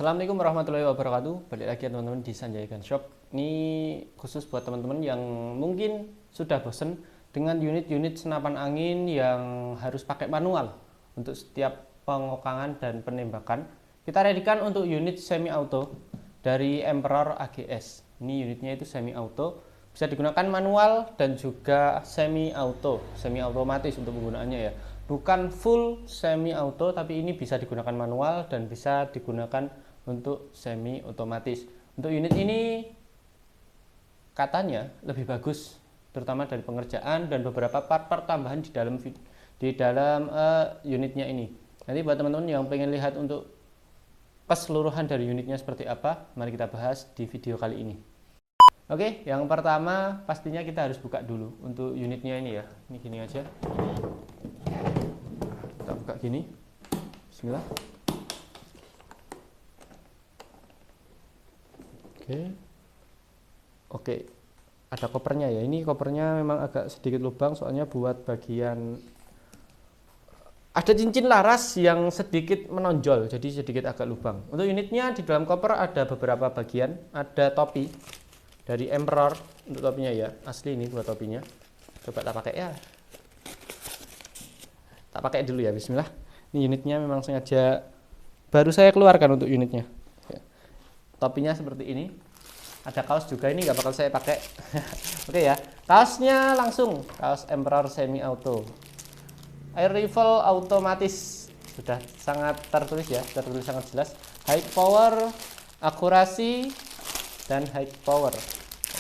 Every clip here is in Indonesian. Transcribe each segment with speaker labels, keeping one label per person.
Speaker 1: Assalamualaikum warahmatullahi wabarakatuh. Balik lagi ya teman-teman di Sanjay Gun Shop. Ini khusus buat teman-teman yang mungkin sudah bosen dengan unit-unit senapan angin yang harus pakai manual untuk setiap pengokangan dan penembakan. Kita readykan untuk unit semi auto dari Emperor AGS. Ini unitnya itu semi auto, bisa digunakan manual dan juga semi auto, semi otomatis untuk penggunaannya ya. Bukan full semi auto, tapi ini bisa digunakan manual dan bisa digunakan untuk semi otomatis. Untuk unit ini katanya lebih bagus, terutama dari pengerjaan dan beberapa part-part tambahan di dalam unitnya ini. Nanti buat teman-teman yang pengen lihat untuk keseluruhan dari unitnya seperti apa, mari kita bahas di video kali ini. Oke, yang pertama pastinya kita harus buka dulu untuk unitnya ini ya. Ini gini aja. Kita buka gini. Bismillah. Oke, ada kopernya ya. Ini kopernya memang agak sedikit lubang, soalnya buat bagian ada cincin laras yang sedikit menonjol, jadi sedikit agak lubang. Untuk unitnya di dalam koper ada beberapa bagian, ada topi dari Emperor untuk topinya ya. Asli ini buat topinya. Coba tak pakai ya. Tak pakai dulu ya. Bismillah. Ini unitnya memang sengaja baru saya keluarkan untuk unitnya. Topinya seperti ini. Ada kaos juga, ini nggak bakal saya pakai. Oke ya, kaosnya langsung kaos Emperor semi auto, air rifle otomatis, sudah sangat tertulis ya, tertulis sangat jelas. High power, akurasi, dan high power.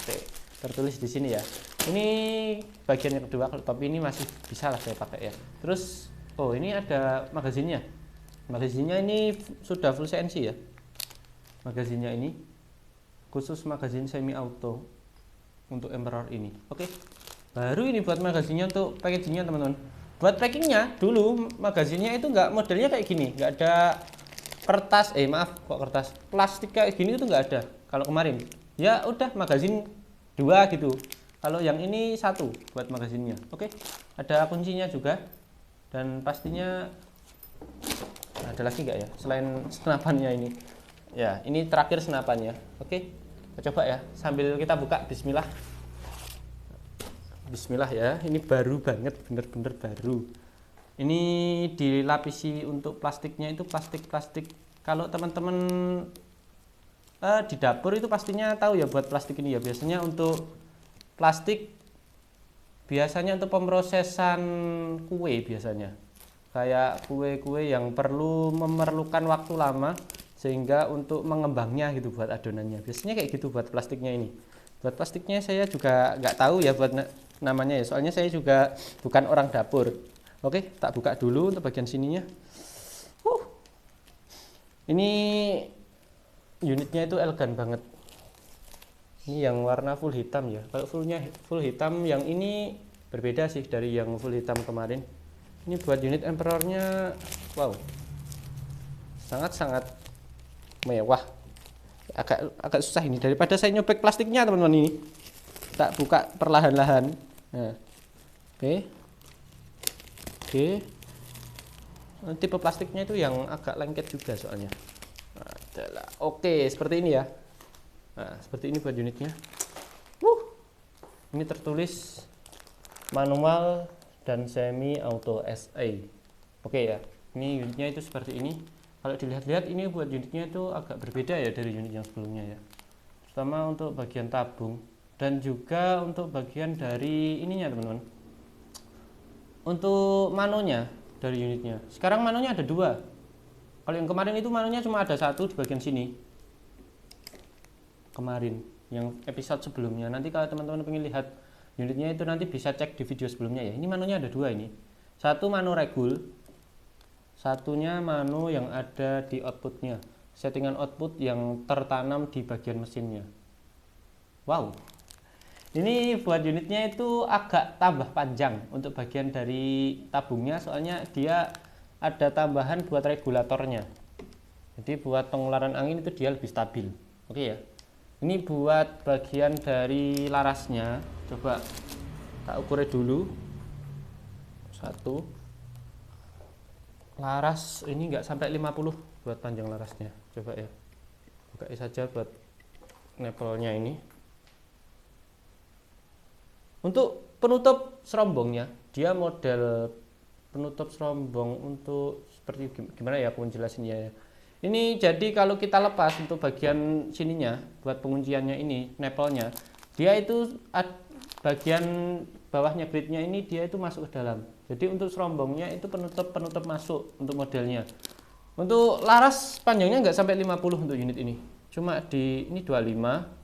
Speaker 1: Oke, tertulis di sini ya. Ini bagian yang kedua. Kalau topi ini masih bisa lah saya pakai ya. Terus, oh ini ada magazinnya. Magazinnya ini sudah full CNC ya. Magazinnya ini khusus magazin semi auto untuk Emperor ini. Oke, baru ini buat magazinnya untuk packagingnya teman-teman. Buat packingnya dulu magazinnya itu nggak modelnya kayak gini, nggak ada kertas, maaf kok kertas, plastik kayak gini itu nggak ada. Kalau kemarin ya udah magazin dua gitu. Kalau yang ini satu buat magazinnya. Oke, ada kuncinya juga dan pastinya ada lagi nggak ya selain senapannya ini. Ya, ini terakhir senapannya. Oke, kita coba ya sambil kita buka. Bismillah. Bismillah ya. Ini baru banget, bener-bener baru. Ini dilapisi untuk plastiknya itu plastik. Kalau teman-teman di dapur itu pastinya tahu ya buat plastik ini ya. Biasanya untuk plastik, biasanya untuk pemrosesan kue biasanya. Kayak kue-kue yang memerlukan waktu lama, sehingga untuk mengembangnya gitu buat adonannya biasanya kayak gitu buat plastiknya ini. Buat plastiknya saya juga nggak tahu ya buat namanya ya, soalnya saya juga bukan orang dapur. Oke, tak buka dulu untuk bagian sininya. Ini unitnya itu elegan banget. Ini yang warna full hitam ya. Kalau full hitam, yang ini berbeda sih dari yang full hitam kemarin. Ini buat unit Emperornya, wow, sangat mewah. Agak susah ini, daripada saya nyobek plastiknya teman-teman. Ini tak buka perlahan-lahan. Nah, oke. Tipe plastiknya itu yang agak lengket juga soalnya. Adalah oke, seperti ini ya. Nah, seperti ini buat unitnya. Ini tertulis manual dan semi auto SA. Oke ya, ini unitnya itu seperti ini. Kalau dilihat-lihat ini buat unitnya itu agak berbeda ya dari unit yang sebelumnya ya, terutama untuk bagian tabung dan juga untuk bagian dari ininya teman-teman. Untuk manonya dari unitnya, sekarang manonya ada dua. Kalau yang kemarin itu manonya cuma ada satu di bagian sini. Kemarin yang episode sebelumnya, nanti kalau teman-teman pengen lihat unitnya itu nanti bisa cek di video sebelumnya ya. Ini manonya ada dua ini. Satu mano regul, satunya mano yang ada di outputnya, settingan output yang tertanam di bagian mesinnya. Wow, ini buat unitnya itu agak tambah panjang untuk bagian dari tabungnya, soalnya dia ada tambahan buat regulatornya. Jadi buat pengeluaran angin itu dia lebih stabil. Oke ya. Ini buat bagian dari larasnya, coba tak ukur dulu. Satu laras ini nggak sampai 50 buat panjang larasnya, coba ya. buka saja buat nepelnya ini. Untuk penutup serombongnya, dia model penutup serombong untuk seperti gimana ya aku menjelasinnya ya. Ini jadi kalau kita lepas untuk bagian sininya buat pengunciannya ini, nepelnya, dia itu bagian bawahnya gridnya ini dia itu masuk ke dalam. Jadi untuk serombongnya itu penutup masuk untuk modelnya. Untuk laras panjangnya nggak sampai 50 untuk unit ini. Cuma di ini 25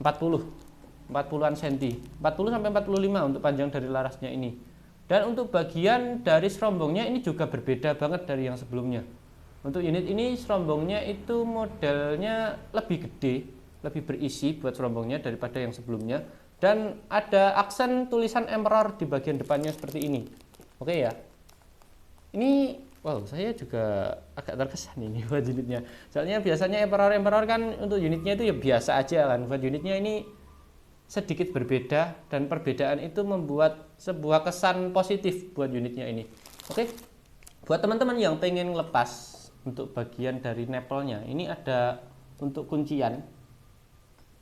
Speaker 1: 40-an cm, 40 sampai 45 untuk panjang dari larasnya ini. Dan untuk bagian dari serombongnya ini juga berbeda banget dari yang sebelumnya. Untuk unit ini serombongnya itu modelnya lebih gede, lebih berisi buat serombongnya daripada yang sebelumnya. Dan ada aksen tulisan Emperor di bagian depannya seperti ini. Oke ya. Ini wow, saya juga agak terkesan ini buat unitnya. Soalnya biasanya Emperor kan untuk unitnya itu ya biasa aja kan. Buat unitnya ini sedikit berbeda dan perbedaan itu membuat sebuah kesan positif buat unitnya ini. Oke, buat teman-teman yang pengen lepas untuk bagian dari nepelnya, ini ada untuk kuncian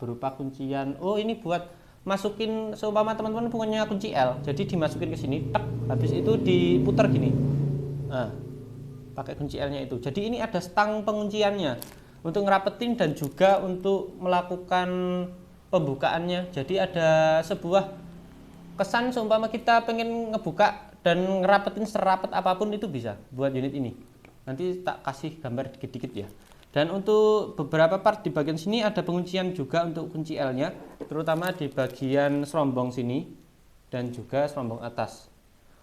Speaker 1: berupa kuncian. Oh, ini buat masukin seumpama teman-teman punya kunci L, jadi dimasukin ke sini, tek, habis itu diputar gini. Nah, pakai kunci L-nya itu. Jadi ini ada stang pengunciannya untuk ngerapetin dan juga untuk melakukan pembukaannya. Jadi ada sebuah kesan seumpama kita pengen ngebuka dan ngerapetin serapet apapun itu bisa buat unit ini. Nanti tak kasih gambar dikit-dikit ya. Dan untuk beberapa part di bagian sini ada penguncian juga untuk kunci L-nya, terutama di bagian serombong sini dan juga serombong atas.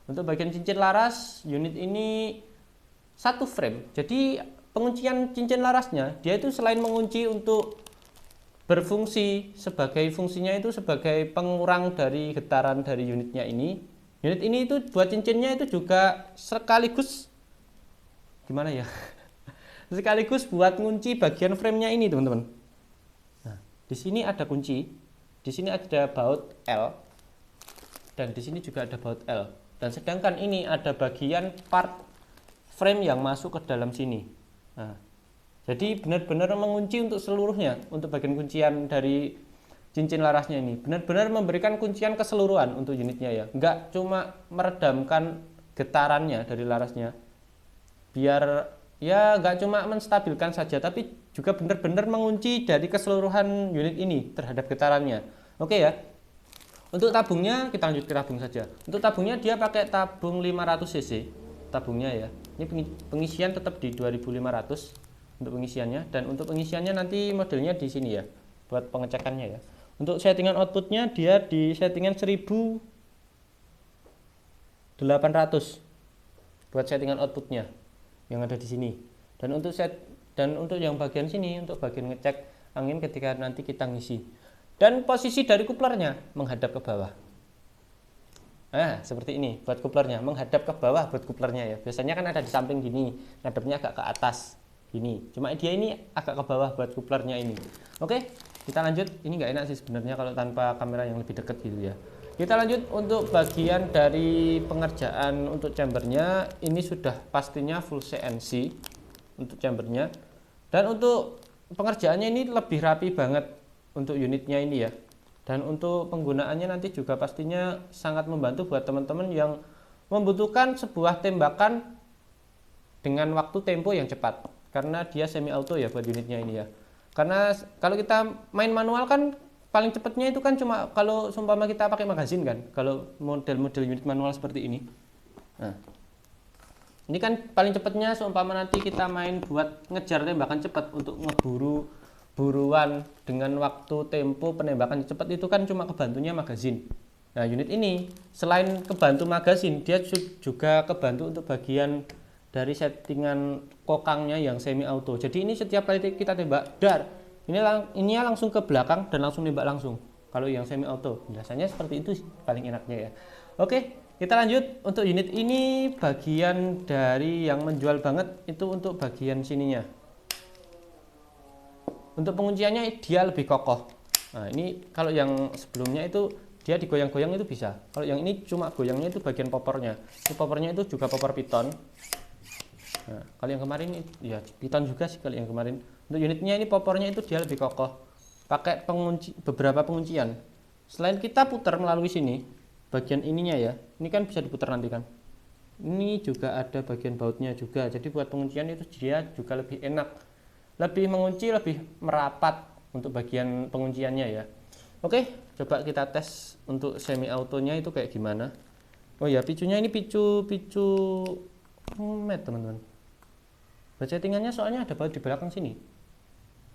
Speaker 1: Untuk bagian cincin laras, unit ini satu frame. Jadi penguncian cincin larasnya, dia itu selain mengunci untuk berfungsi sebagai fungsinya itu sebagai pengurang dari getaran dari unitnya ini. Unit ini itu buat cincinnya itu juga sekaligus gimana ya? Sekaligus buat ngunci bagian framenya ini, teman-teman. Nah, di sini ada kunci, di sini ada baut L, dan di sini juga ada baut L. Dan sedangkan ini ada bagian part frame yang masuk ke dalam sini. Nah, jadi benar-benar mengunci untuk seluruhnya, untuk bagian kuncian dari cincin larasnya ini. Benar-benar memberikan kuncian keseluruhan untuk unitnya ya. Enggak cuma meredamkan getarannya dari larasnya. Biar ya enggak cuma menstabilkan saja, tapi juga benar-benar mengunci dari keseluruhan unit ini terhadap getarannya. Oke ya. Untuk tabungnya kita lanjut ke tabung saja. Untuk tabungnya dia pakai tabung 500 cc. Tabungnya ya. Ini pengisian tetap di 2500. Untuk pengisiannya, dan untuk pengisiannya nanti modelnya di sini ya buat pengecekannya ya. Untuk settingan outputnya dia di settingan 1800 buat settingan outputnya yang ada di sini. Dan untuk yang bagian sini untuk bagian ngecek angin ketika nanti kita ngisi. Dan posisi dari kuplernya menghadap ke bawah. Nah, seperti ini buat kuplernya menghadap ke bawah buat kuplernya ya. Biasanya kan ada di samping gini, ngadepnya agak ke atas. Gini, cuma dia ini agak ke bawah buat kuplernya ini. Oke, kita lanjut. Ini nggak enak sih sebenarnya kalau tanpa kamera yang lebih dekat gitu ya. Kita lanjut untuk bagian dari pengerjaan untuk chambernya. Ini sudah pastinya full CNC untuk chambernya. Dan untuk pengerjaannya ini lebih rapi banget untuk unitnya ini ya. Dan untuk penggunaannya nanti juga pastinya sangat membantu buat teman-teman yang membutuhkan sebuah tembakan dengan waktu tempo yang cepat. Karena dia semi auto ya buat unitnya ini ya. Karena kalau kita main manual kan paling cepatnya itu kan cuma kalau seumpama kita pakai magazin kan. Kalau model-model unit manual seperti ini. Nah, ini kan paling cepatnya seumpama nanti kita main buat ngejar tembakan cepat untuk ngeburu buruan dengan waktu tempo penembakan cepat itu kan cuma kebantunya magazin. Nah, unit ini selain kebantu magazin, dia juga kebantu untuk bagian dari settingan kokangnya yang semi auto. Jadi ini setiap kali kita tembak dar, ini langsung ke belakang dan langsung nembak langsung. Kalau yang semi auto, biasanya seperti itu paling enaknya ya. Oke, kita lanjut. Untuk unit ini bagian dari yang menjual banget itu untuk bagian sininya. Untuk pengunciannya dia lebih kokoh. Nah, ini kalau yang sebelumnya itu dia digoyang-goyang itu bisa. Kalau yang ini cuma goyangnya itu bagian popornya. Ini popornya itu juga popor piton. Nah, kalau yang kemarin ya piton juga sih kalau yang kemarin. Untuk unitnya ini popornya itu dia lebih kokoh. Pakai beberapa penguncian. Selain kita putar melalui sini, bagian ininya ya, ini kan bisa diputar nanti kan. Ini juga ada bagian bautnya juga. Jadi buat penguncian itu dia juga lebih enak. Lebih mengunci, lebih merapat untuk bagian pengunciannya ya. Oke, coba kita tes untuk semi autonya itu kayak gimana. Oh ya, picunya ini picu matte teman-teman. Buat settingannya soalnya ada baut di belakang sini.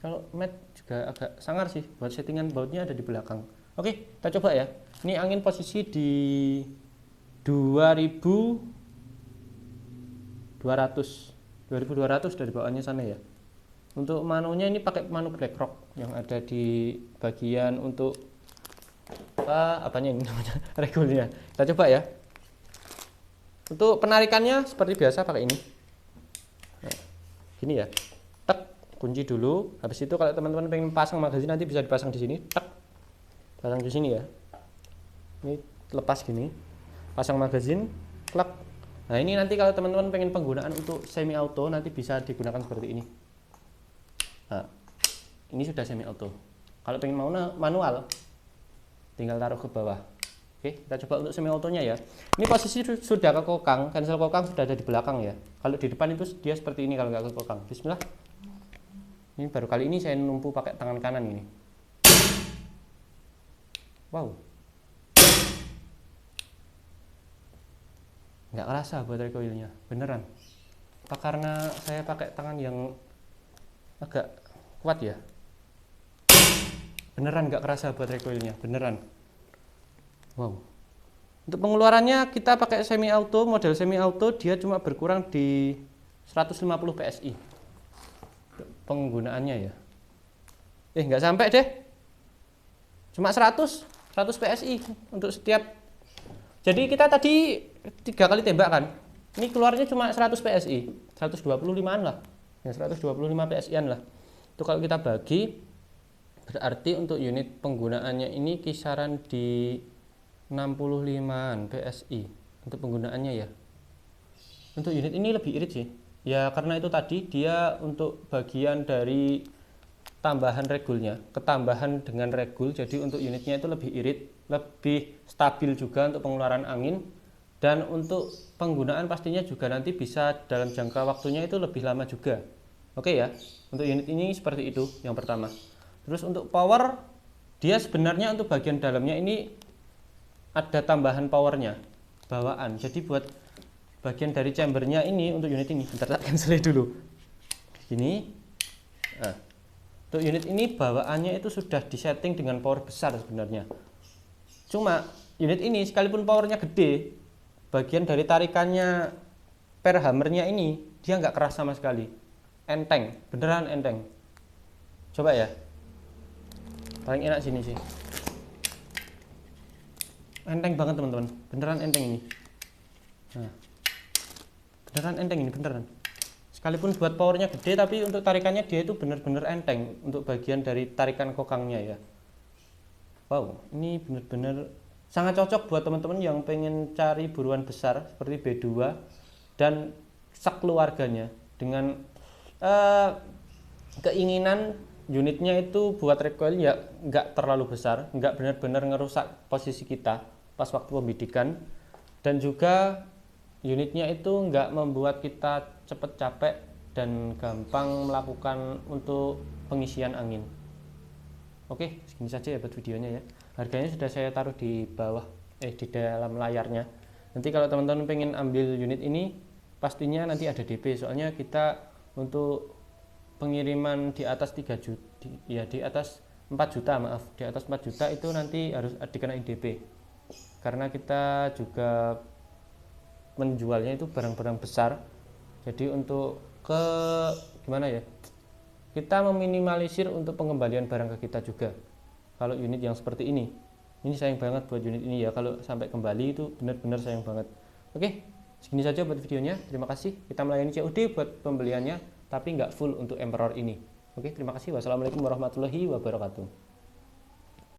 Speaker 1: Kalau matte juga agak sangar sih. Buat settingan bautnya ada di belakang. Oke, kita coba ya. Ini angin posisi di 2200 dari bawahnya sana ya. Untuk manunya ini pakai manu BlackRock yang ada di bagian untuk apanya ini namanya regulnya. Kita coba ya. Untuk penarikannya seperti biasa pakai ini. Nah, gini ya. Tek, kunci dulu. Habis itu kalau teman-teman pengen pasang magazin nanti bisa dipasang di sini. Tek. Pasang di sini ya. Ini lepas gini. Pasang magazin, klak. Nah, ini nanti kalau teman-teman pengen penggunaan untuk semi auto nanti bisa digunakan seperti ini. Nah, ini sudah semi auto. Kalau pengen manual, tinggal taruh ke bawah. Oke, kita coba untuk semi autonya ya. Ini posisi sudah ke kokang, cancel kokang sudah ada di belakang ya. Kalau di depan itu dia seperti ini kalau nggak ke kokang. Bismillah. Ini baru kali ini saya numpu pakai tangan kanan ini. Wow. Nggak kerasa buat recoilnya, beneran. Apa karena saya pakai tangan yang agak kuat ya? Beneran nggak kerasa buat recoilnya, beneran. Wow. Untuk pengeluarannya kita pakai semi auto, model semi auto dia cuma berkurang di 150 PSI. Penggunaannya ya. Nggak sampai deh. Cuma 100 PSI untuk setiap. Jadi kita tadi 3 kali tembak kan. Ini keluarnya cuma 100 PSI, 125-an lah. Ya 125 PSI-an lah. Itu kalau kita bagi berarti untuk unit penggunaannya ini kisaran di 65-an PSI untuk penggunaannya ya. Untuk unit ini lebih irit sih. Ya karena itu tadi dia untuk bagian dari tambahan regulnya, ketambahan dengan regul. Jadi untuk unitnya itu lebih irit, lebih stabil juga untuk pengeluaran angin. Dan untuk penggunaan pastinya juga nanti bisa dalam jangka waktunya itu lebih lama juga. Oke ya, untuk unit ini seperti itu yang pertama. Terus untuk power, dia sebenarnya untuk bagian dalamnya ini ada tambahan powernya, bawaan. Jadi buat bagian dari chambernya ini untuk unit ini, bentar tak cancel dulu. Gini, nah, untuk unit ini bawaannya itu sudah disetting dengan power besar sebenarnya. Cuma unit ini sekalipun powernya gede, bagian dari tarikannya per hammernya ini dia nggak keras sama sekali, enteng, beneran enteng. Coba ya, paling enak sini sih, enteng banget teman-teman, beneran enteng ini. Nah, beneran enteng ini, beneran. Sekalipun buat powernya gede tapi untuk tarikannya dia itu bener-bener enteng untuk bagian dari tarikan kokangnya ya. Wow, ini bener-bener sangat cocok buat teman-teman yang pengen cari buruan besar seperti B2 dan sekeluarganya dengan keinginan unitnya itu buat recoil ya nggak terlalu besar, nggak benar-benar ngerusak posisi kita pas waktu pembidikan, dan juga unitnya itu nggak membuat kita cepet capek dan gampang melakukan untuk pengisian angin. Oke, segini saja ya buat videonya ya. Harganya sudah saya taruh di bawah, di dalam layarnya. Nanti kalau teman-teman pengen ambil unit ini, pastinya nanti ada DP. Soalnya kita untuk pengiriman di atas 3 juta, ya di atas 4 juta maaf, di atas 4 juta itu nanti harus dikenain DP. Karena kita juga menjualnya itu barang-barang besar. Jadi untuk gimana ya? Kita meminimalisir untuk pengembalian barang ke kita juga. Kalau unit yang seperti ini sayang banget buat unit ini ya, kalau sampai kembali itu benar-benar sayang banget. Oke, segini saja buat videonya. Terima kasih. Kita melayani COD buat pembeliannya, tapi nggak full untuk Emperor ini. Oke, terima kasih. Wassalamualaikum warahmatullahi wabarakatuh.